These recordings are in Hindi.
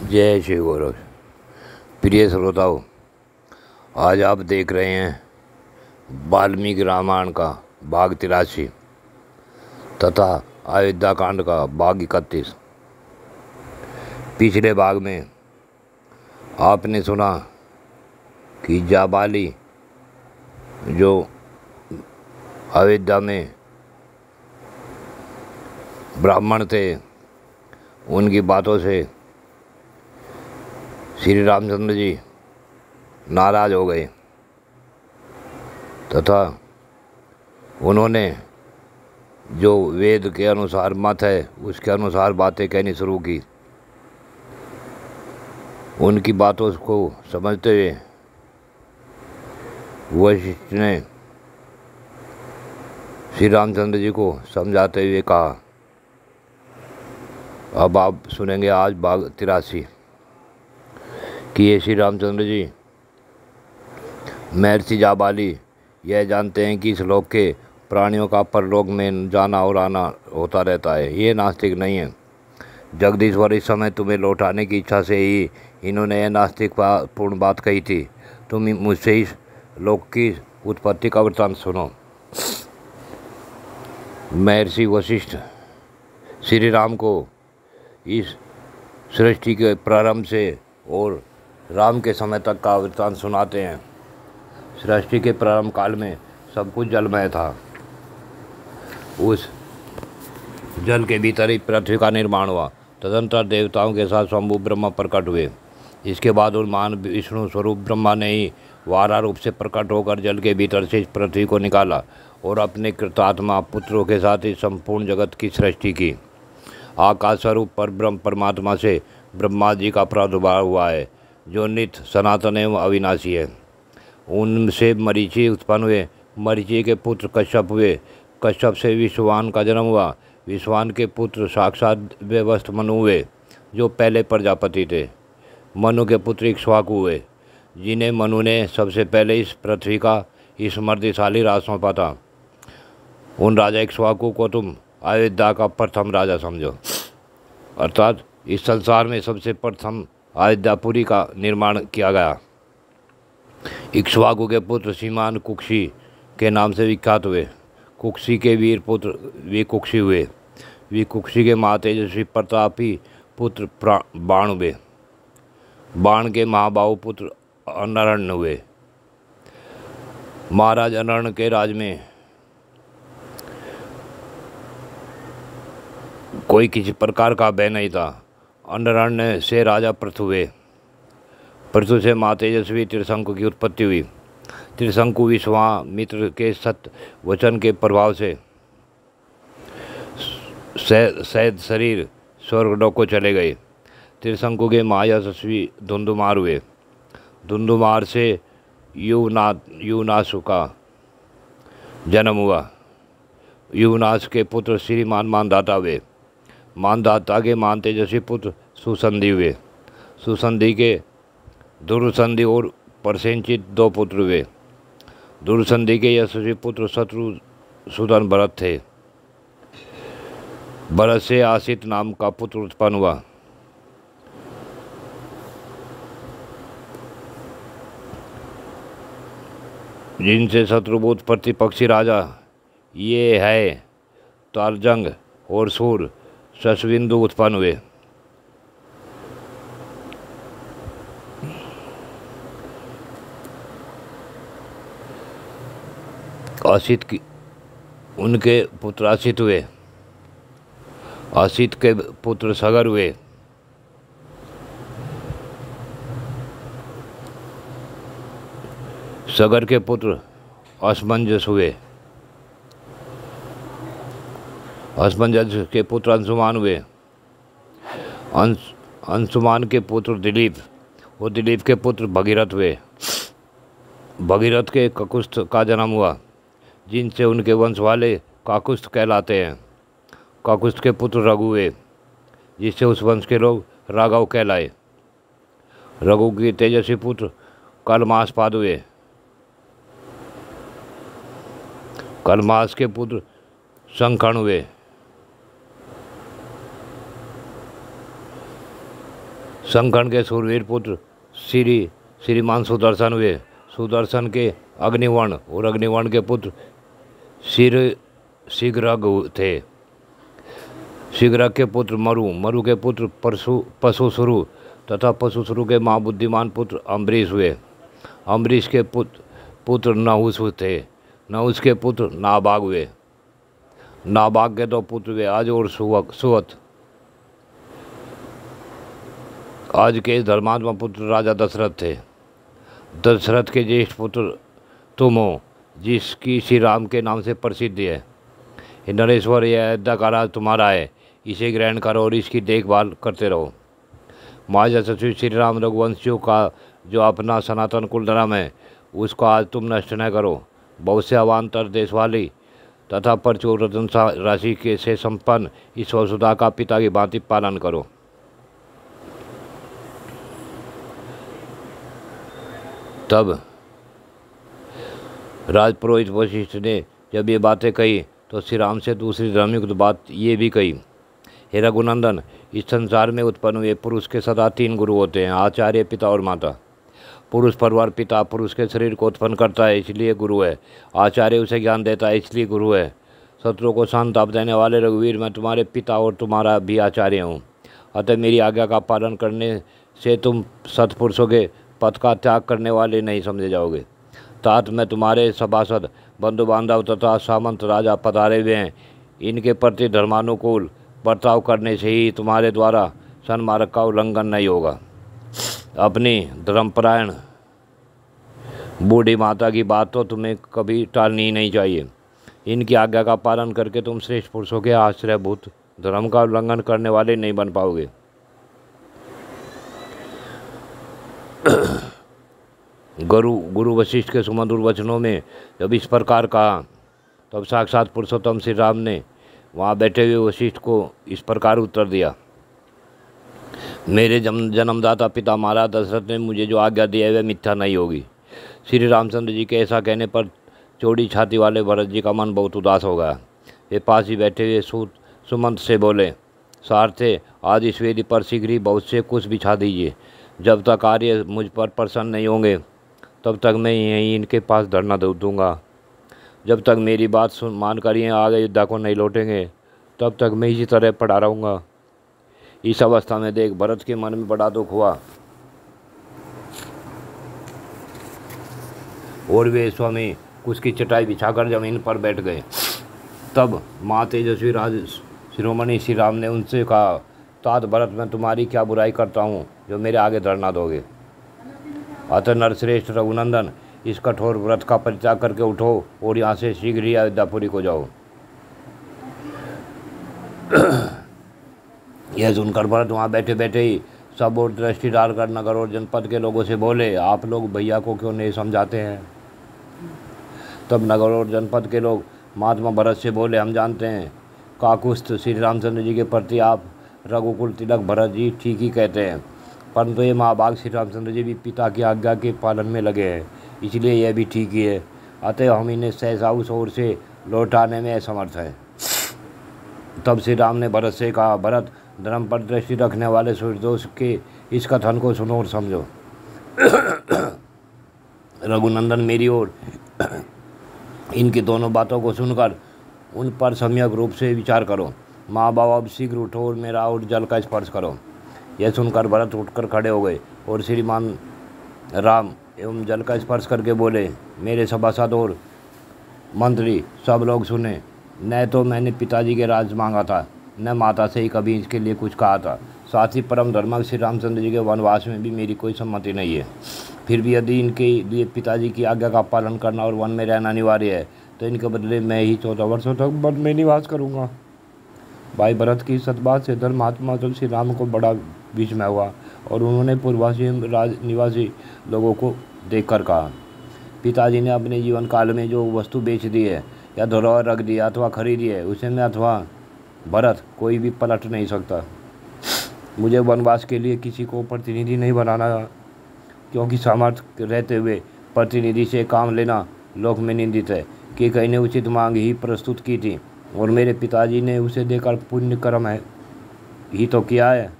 जय श्री गौरव। प्रिय श्रोताओं, आज आप देख रहे हैं वाल्मीकि रामायण का भाग 83 तथा अयोध्या कांड का भाग 31। पिछले भाग में आपने सुना कि जाबाली जो अयोध्या में ब्राह्मण थे, उनकी बातों से श्री रामचंद्र जी नाराज हो गए तथा उन्होंने जो वेद के अनुसार मत है उसके अनुसार बातें कहनी शुरू की। उनकी बातों को समझते हुए वशिष्ठ ने श्री रामचंद्र जी को समझाते हुए कहा। अब आप सुनेंगे आज भाग 83 कि ये श्री रामचंद्र जी महर्षि जाबाली यह जानते हैं कि इस लोक के प्राणियों का परलोक में जाना और आना होता रहता है। ये नास्तिक नहीं है। जगदीश्वर इस समय तुम्हें लौटाने की इच्छा से ही इन्होंने यह नास्तिक पूर्ण बात कही थी। तुम मुझसे इस लोक की उत्पत्ति का वृत्तांत सुनो। महर्षि वशिष्ठ श्री राम को इस सृष्टि के प्रारंभ से और राम के समय तक का वृत्तांत सुनाते हैं। सृष्टि के प्रारंभ काल में सब कुछ जलमय था। उस जल के भीतर ही पृथ्वी का निर्माण हुआ। तदंतर देवताओं के साथ शंभु ब्रह्मा प्रकट हुए। इसके बाद उन महान विष्णु स्वरूप ब्रह्मा ने ही वारा रूप से प्रकट होकर जल के भीतर से इस पृथ्वी को निकाला और अपने कृतात्मा पुत्रों के साथ इस संपूर्ण जगत की सृष्टि की। आकाश स्वरूप पर ब्रह्म परमात्मा से ब्रह्मा जी का प्रादुर्भाव हुआ है, जो नित्य सनातन एवं अविनाशी है। उनसे मरीचि उत्पन्न हुए। मरीचि के पुत्र कश्यप हुए। कश्यप से विश्वान का जन्म हुआ। विश्वान के पुत्र साक्षात व्यवस्थ मनु हुए, जो पहले प्रजापति थे। मनु के पुत्र इक्ष्वाकु हुए, जिन्हें मनु ने सबसे पहले इस पृथ्वी का समृद्धिशाली राज सौंपा था। उन राजा इक्ष्वाकु को तुम अयोध्या का प्रथम राजा समझो, अर्थात इस संसार में सबसे प्रथम अयोध्यापुरी का निर्माण किया गया। इक्ष्वाकु के पुत्र सीमान कुक्षी के नाम से विख्यात हुए। कुक्षी के वीर पुत्र विकुक्षी हुए। विकुक्षी के महातेजस्वी प्रतापी पुत्र बाण हुए। बाण के महाबाहु पुत्र अनरण्य हुए। महाराज अनरण्य के राज में कोई किसी प्रकार का भय नहीं था। अनरण्य से राजा पृथु हुए। पृथु से माँ तेजस्वी त्रिशंकु की उत्पत्ति हुई। त्रिशंकु विश्वामित्र के सत्य वचन के प्रभाव से सैद शरीर स्वर्गलोक को चले गए। त्रिशंकु के माँ यशस्वी धुंधुमार हुए। धुंधुमार से युवनाशु का जन्म हुआ। युवनाश के पुत्र श्रीमान मानदाता हुए। मानदाता के मान तेजस्वी पुत्र सुसंधि हुए। सुसंधि के दुर्संधि और प्रसेनचित दो पुत्र हुए। दुर्संधि के यशस्वी पुत्र शत्रुसूदन भरत थे। भरत से आसित नाम का पुत्र उत्पन्न हुआ। जिनसे शत्रुभूत प्रतिपक्षी राजा ये है तारजंग और सूर शशविंदु उत्पन्न हुए। असित की उनके पुत्र असित हुए। असित के पुत्र सगर हुए। सगर के पुत्र असमंजस हुए। असमंजस के पुत्र अंशुमान हुए। अंशुमान के पुत्र दिलीप और दिलीप के पुत्र भगीरथ हुए। भगीरथ के ककुस्थ का जन्म हुआ, जिनसे उनके वंश वाले काकुस्थ कहलाते हैं। काकुस्थ के पुत्र रघु हुए, जिससे उस वंश के लोग राघव कहलाए। रघु के तेजस्वी पुत्र कलमासपाद हुए। कलमास के पुत्र संकण हुए। संकर्ण के सूरवीर पुत्र श्रीमान सुदर्शन हुए। सुदर्शन के अग्निवर्ण और अग्निवर्ण के पुत्र शीघ्रग थे। शीघ्रग के पुत्र मरु के पुत्र पशुसुरु तथा पशुसुरु के महाबुद्धिमान पुत्र अम्बरीश हुए। अम्बरीश के पुत्र नहुस थे। नहुस के पुत्र नाभाग हुए। नाभाग के दो पुत्र हुए, आज और सुवत। आज के धर्मात्मा पुत्र राजा दशरथ थे। दशरथ के ज्येष्ठ पुत्र तुम हो, जिसकी श्री राम के नाम से प्रसिद्ध है। नरेश्वर, यह अयोध्या का राज तुम्हारा है, इसे ग्रहण करो और इसकी देखभाल करते रहो। महाराज यशस्वी श्री राम रघुवंशियों का जो अपना सनातन कुल धर्म है, उसको आज तुम नष्ट न करो। बहुत से अवान्तर देश वाली तथा प्रचुर रत्न राशि के से संपन्न इस वसुधा का पिता की भांति पालन करो। तब राजपुरोहित वशिष्ठ ने जब ये बातें कही तो श्री राम से दूसरी धर्मयुक्त बात ये भी कही, हे रघुनंदन, इस संसार में उत्पन्न हुए पुरुष के सदा 3 गुरु होते हैं, आचार्य, पिता और माता। पुरुष परिवार पिता पुरुष के शरीर को उत्पन्न करता है, इसलिए गुरु है। आचार्य उसे ज्ञान देता है, इसलिए गुरु है। शत्रुओं को संताप देने वाले रघुवीर, मैं तुम्हारे पिता और तुम्हारा भी आचार्य हूँ। अतः मेरी आज्ञा का पालन करने से तुम सत्पुरुषों के पथ का त्याग करने वाले नहीं समझे जाओगे। तात मैं तुम्हारे सभासद, बंधु बांधव तथा सामंत राजा पधारे हुए हैं, इनके प्रति धर्मानुकूल बर्ताव करने से ही तुम्हारे द्वारा सन्मार्ग का उल्लंघन नहीं होगा। अपनी धर्मपरायण बूढ़ी माता की बात तो तुम्हें कभी टालनी ही नहीं चाहिए। इनकी आज्ञा का पालन करके तुम श्रेष्ठ पुरुषों के आश्रयभूत धर्म का उल्लंघन करने वाले नहीं बन पाओगे। गुरु वशिष्ठ के सुमधुर वचनों में जब इस प्रकार कहा, तब साक्षात पुरुषोत्तम श्री राम ने वहाँ बैठे हुए वशिष्ठ को इस प्रकार उत्तर दिया, मेरे जन्मदाता पिता महाराज दशरथ ने मुझे जो आज्ञा दी है वह मिथ्या नहीं होगी। श्री रामचंद्र जी के ऐसा कहने पर चौड़ी छाती वाले भरत जी का मन बहुत उदास हो गया। वे पास ही बैठे हुए सुमंत से बोले, सारथे, आज इस वेदी पर शीघ्र ही बहुत से कुछ बिछा दीजिए। जब तक आर्य मुझ पर प्रसन्न नहीं होंगे तब तक मैं यहीं इनके पास धरना दूंगा। जब तक मेरी बात मानकर ये आगे युद्धा को नहीं लौटेंगे तब तक मैं इसी तरह पड़ा रहूँगा। इस अवस्था में देख भरत के मन में बड़ा दुख हुआ और वे स्वामी कुछ की चटाई बिछाकर जमीन पर बैठ गए। तब माँ तेजस्वी राज शिरोमणि श्री राम ने उनसे कहा, तात भरत, मैं तुम्हारी क्या बुराई करता हूँ जो मेरे आगे धरना दोगे। अतः नरश्रेष्ठ रघुनंदन, इस कठोर व्रत का परित्याग करके उठो और यहाँ से शीघ्र ही अयोध्यापुरी को जाओ। यह सुनकर भरत वहाँ बैठे बैठे ही सब और दृष्टि डालकर नगर और जनपद के लोगों से बोले, आप लोग भैया को क्यों नहीं समझाते हैं। तब नगर और जनपद के लोग महात्मा भरत से बोले, हम जानते हैं काकुस्थ श्री रामचंद्र जी के प्रति आप रघुकुल तिलक भरत जी ठीक ही कहते हैं, परंतु ये महाभाग श्री रामचंद्र जी भी पिता की आज्ञा के पालन में लगे हैं, इसलिए यह भी ठीक ही है। अतः हम इन्हें सहसा उस ओर से लौटाने में असमर्थ है। तब श्री राम ने भरत से कहा, भरत, धर्म पर दृष्टि रखने वाले सूर्यदोष के इस कथन को सुनो और समझो। रघुनंदन, मेरी ओर इनकी दोनों बातों को सुनकर उन पर सम्यक रूप से विचार करो। माँ बाप, अब शीघ्र उठो और मेरा और जल का स्पर्श करो। यह सुनकर भरत उठकर खड़े हो गए और श्रीमान राम एवं जल का स्पर्श करके बोले, मेरे सभासद और मंत्री सब लोग सुने, न तो मैंने पिताजी के राज मांगा था, न माता से ही कभी इसके लिए कुछ कहा था। साथ ही परम धर्मक श्री रामचंद्र जी के वनवास में भी मेरी कोई सम्मति नहीं है। फिर भी यदि इनके लिए पिताजी की आज्ञा का पालन करना और वन में रहना अनिवार्य है तो इनके बदले मैं ही 14 वर्षों तक वन में निवास करूँगा। भाई भरत की सतबात से धर्मात्मा जब श्री राम को बड़ा विस्मय हुआ और उन्होंने पूर्ववासी राज निवासी लोगों को देखकर कहा, पिताजी ने अपने जीवन काल में जो वस्तु बेच दी है या धरोहर रख दी अथवा खरीदी है, उसे मैं अथवा भरत कोई भी पलट नहीं सकता। मुझे वनवास के लिए किसी को प्रतिनिधि नहीं बनाना, क्योंकि सामर्थ्य रहते हुए प्रतिनिधि से काम लेना लोक में निंदित है। कि कहीं ने उचित मांग ही प्रस्तुत की थी और मेरे पिताजी ने उसे देकर पुण्य कर्म है ही तो किया है।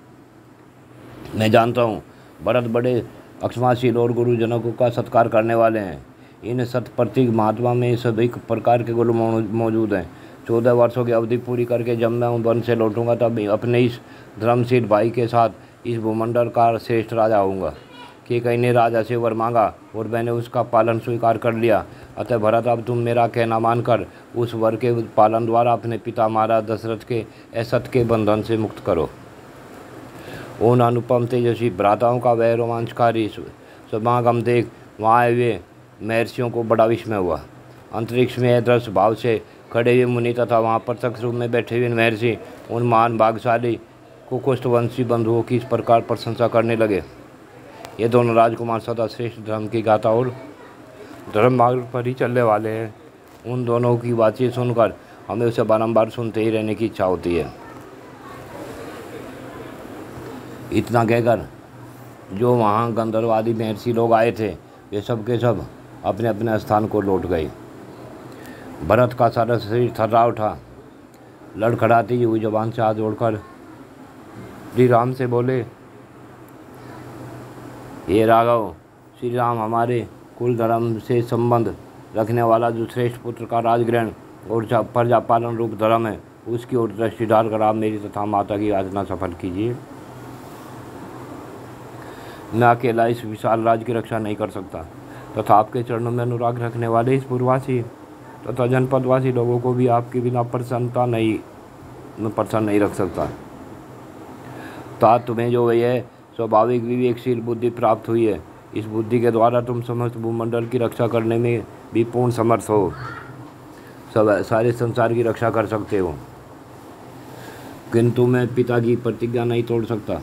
मैं जानता हूँ भरत बड़े अक्षमाशील और गुरुजनों का सत्कार करने वाले हैं। इन सतप्रतीक महात्मा में सभी प्रकार के गुण मौजूद हैं। 14 वर्षों की अवधि पूरी करके जब मैं वन से लौटूंगा तब अपने इस धर्मशील भाई के साथ इस भूमंडल का श्रेष्ठ राजा होऊंगा। कि कहीं ने राजा से वर मांगा और मैंने उसका पालन स्वीकार कर लिया। अतः भरत, अब तुम मेरा कहना मानकर उस वर के पालन द्वारा अपने पिता महाराज दशरथ के असत के बंधन से मुक्त करो। उन अनुपम तेजस्वी भ्राताओं का वह रोमांचकारी समागम देख वहाँ आए हुए महर्षियों को बड़ा विस्मय हुआ। अंतरिक्ष में दृश्य भाव से खड़े हुए मुनि तथा वहाँ प्रत्यक्ष रूप में बैठे हुए महर्षि उन महान भाग्यशाली कुकुष्ठवंशी बंधुओं की इस प्रकार प्रशंसा करने लगे। ये दोनों राजकुमार सदा श्रेष्ठ धर्म की गाथा और धर्म मार्ग पर ही चलने वाले हैं। उन दोनों की बातचीत सुनकर हमें उसे बारंबार सुनते ही रहने की इच्छा होती है। इतना कहकर जो वहाँ गंधर्वादी महर्षि लोग आए थे वे सब के सब अपने अपने स्थान को लौट गए। भरत का सारा शरीर थर्रा उठा। लड़खड़ाती हुई जुबान से हाथ जोड़कर श्री राम से बोले, ये राघव, श्री राम हमारे कुल धर्म से संबंध रखने वाला जो श्रेष्ठ पुत्र का राजग्रहण और प्रजा पालन रूप धर्म है, उसकी ओर दृष्टि डालकर आप मेरी तथा माता की याचना सफल कीजिए। मैं अकेला इस विशाल राज्य की रक्षा नहीं कर सकता तथा आपके चरणों में अनुराग रखने वाले इस पूर्ववासी तथा जनपदवासी लोगों को भी आपके बिना प्रसन्न नहीं रख सकता। तात तुम्हें जो यह स्वाभाविक विवेकशील बुद्धि प्राप्त हुई है, इस बुद्धि के द्वारा तुम समस्त भूमंडल की रक्षा करने में भी पूर्ण समर्थ हो, सारे संसार की रक्षा कर सकते हो। किंतु मैं पिता की प्रतिज्ञा नहीं तोड़ सकता।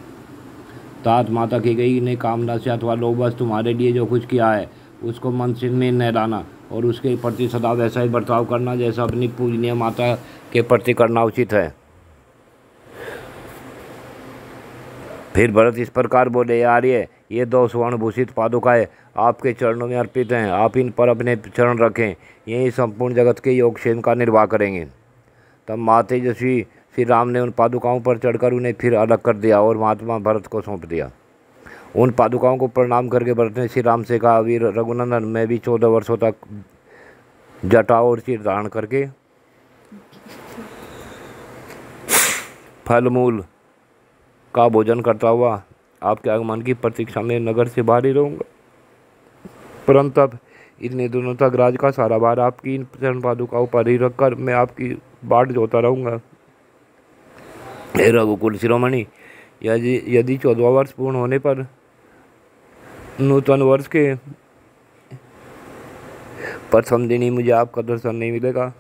तात माता की गई ने कामना से अथवा लोभवश तुम्हारे लिए जो कुछ किया है उसको मन से में न लाना और उसके प्रति सदा वैसा ही बर्ताव करना जैसा अपनी पूजनीय माता के प्रति करना उचित है। फिर भरत इस प्रकार बोले, आर्य, ये 2 स्वर्ण भूषित पादुकाएं आपके चरणों में अर्पित हैं। आप इन पर अपने चरण रखें, यही संपूर्ण जगत के योगक्षेम का निर्वाह करेंगे। तब माते तेजस्वी श्री राम ने उन पादुकाओं पर चढ़कर उन्हें फिर अलग कर दिया और महात्मा भरत को सौंप दिया। उन पादुकाओं को प्रणाम करके भरत ने श्री राम से कहा, वीर रघुनंदन, मैं भी 14 वर्षों तक जटा और सिर धारण करके फल मूल का भोजन करता हुआ आपके आगमन की प्रतीक्षा में नगर से बाहर ही रहूँगा। परंतु अब इतने दिनों तक राज का सारा भार आपकी इन चरण पादुकाओं पर ही रखकर मैं आपकी बाट जोता रहूँगा। हे रघुकुल शिरोमणि, यदि 14वां वर्ष पूर्ण होने पर नूतन वर्ष के प्रथम दिन ही मुझे आपका दर्शन नहीं मिलेगा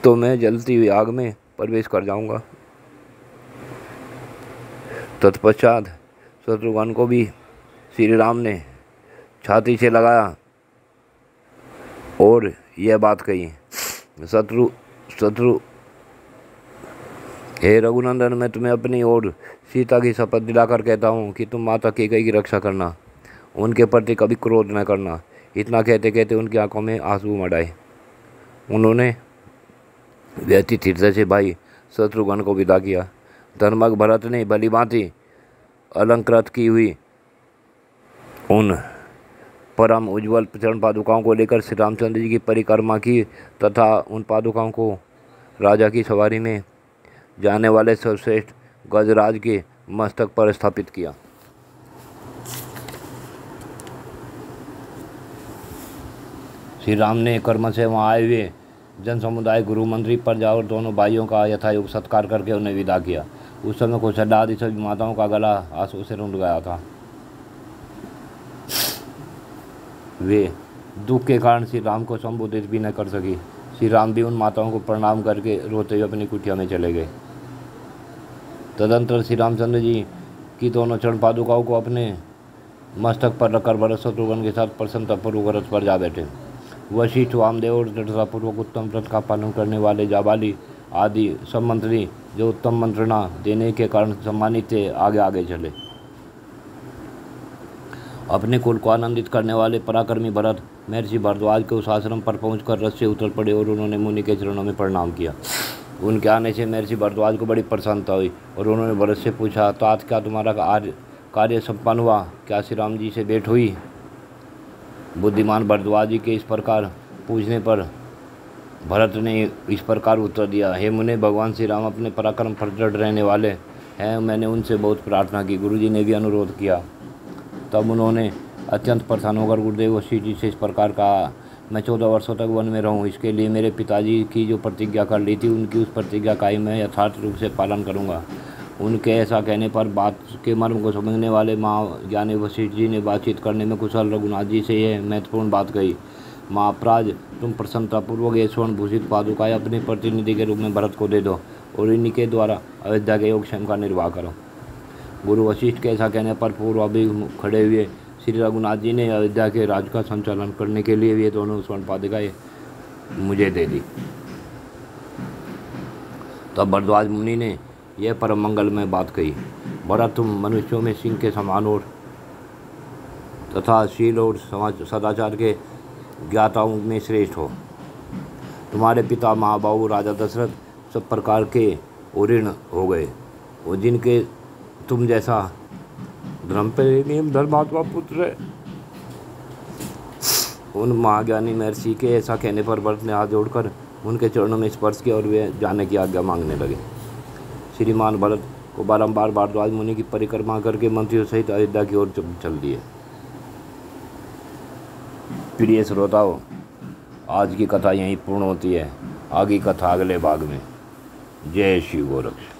तो मैं जलती हुई आग में प्रवेश कर जाऊंगा। तत्पश्चात शत्रुघ्न को भी श्री राम ने छाती से लगाया और यह बात कही, शत्रु हे रघुनंदन, मैं तुम्हें अपनी और सीता की शपथ दिलाकर कहता हूँ कि तुम माता कैकेयी की रक्षा करना, उनके प्रति कभी क्रोध न करना। इतना कहते कहते उनकी आंखों में आंसू उमड़ आए। उन्होंने व्यथित हृदय से भाई शत्रुघ्न को विदा किया। धर्मज्ञ भरत ने भली भांति अलंकृत की हुई उन परम उज्ज्वल चरण पादुकाओं को लेकर श्री रामचंद्र जी की परिक्रमा की तथा उन पादुकाओं को राजा की सवारी में जाने वाले सर्वश्रेष्ठ गजराज के मस्तक पर स्थापित किया। श्री राम ने कर्म से वहाँ आए हुए जन समुदाय, गुरु, मंत्री, प्रजा और दोनों भाइयों का यथायोग सत्कार करके उन्हें विदा किया। उस समय कौशल्या आदि सभी माताओं का गला आंसू से रुंध गया था। वे दुख के कारण श्री राम को संबोधित भी न कर सकी। श्री राम भी उन माताओं को प्रणाम करके रोते हुए अपनी कुटिया में चले गए। तदंतर श्री रामचंद्र जी की दोनों चरण पादुकाओं को अपने मस्तक पर रखकर भरत शत्रुघ्न के साथ प्रसन्नतापूर्वक रथ पर जा बैठे। वशिष्ठ, वामदेव और दृढ़तापूर्वक उत्तम व्रत का पालन करने वाले जाबाली आदि सब मंत्री जो उत्तम मंत्रणा देने के कारण सम्मानित थे, आगे आगे चले। अपने कुल को आनंदित करने वाले पराक्रमी भरत महर्षि भारद्वाज के उस आश्रम पर पहुंचकर रथ से उतर पड़े और उन्होंने मुनि के चरणों में प्रणाम किया। उनके आने से महर्षि भारद्वाज को बड़ी प्रसन्नता हुई और उन्होंने भरत से पूछा, तात क्या तुम्हारा कार्य संपन्न हुआ? क्या श्री राम जी से भेंट हुई? बुद्धिमान भारद्वाज जी के इस प्रकार पूछने पर भरत ने इस प्रकार उत्तर दिया, हे मुने, भगवान श्री राम अपने पराक्रम पर दृढ़ रहने वाले हैं। मैंने उनसे बहुत प्रार्थना की, गुरुजी ने भी अनुरोध किया। तब उन्होंने अत्यंत प्रसन्न होकर गुरुदेव वशिष्ठ जी से इस प्रकार कहा, मैं 14 वर्षों तक वन में रहूं। इसके लिए मेरे पिताजी की जो प्रतिज्ञा कर ली थी, उनकी उस प्रतिज्ञा का ही मैं यथार्थ रूप से पालन करूंगा। उनके ऐसा कहने पर बात के मर्म को समझने वाले माँ ज्ञानी वशिष्ठ जी ने बातचीत करने में कुशल रघुनाथ जी से यह महत्वपूर्ण बात कही, महाप्राज, तुम प्रसन्नतापूर्वक ये स्वर्ण भूषित पादुकाएं अपने प्रतिनिधि के रूप में भरत को दे दो और इन्हीं के द्वारा अयोध्या के योगक्षेम का निर्वाह करो। गुरु वशिष्ठ के ऐसा कहने पर पूर्वाभिमुख खड़े हुए श्री रघुनाथ जी ने अयोध्या के राज का संचालन करने के लिए ये दोनों स्वर्ण पादुकाएं मुझे दे दी। तब भरद्वाज मुनि ने यह परम मंगलमय बात कही, भरत, तुम मनुष्यों में सिंह के समान और तथा शील और सदाचार के ज्ञाताओं में श्रेष्ठ हो। तुम्हारे पिता महाबाहु राजा दशरथ सब प्रकार के ओऋण हो गए और जिनके तुम जैसा धर्मप्रेमी धर्मात्मा पुत्र है। उन महाज्ञानी महर्षि के ऐसा कहने पर भरत ने हाथ जोड़कर उनके चरणों में स्पर्श किया और वे जाने की आज्ञा मांगने लगे। श्रीमान भरत को बारंबार भारद्वाज मुनि की परिक्रमा करके मंत्रियों सहित अयोध्या की ओर चल दिए। प्रिय श्रोताओं, आज की कथा यहीं पूर्ण होती है। आगे कथा अगले भाग में। जय श्री गोरक्ष।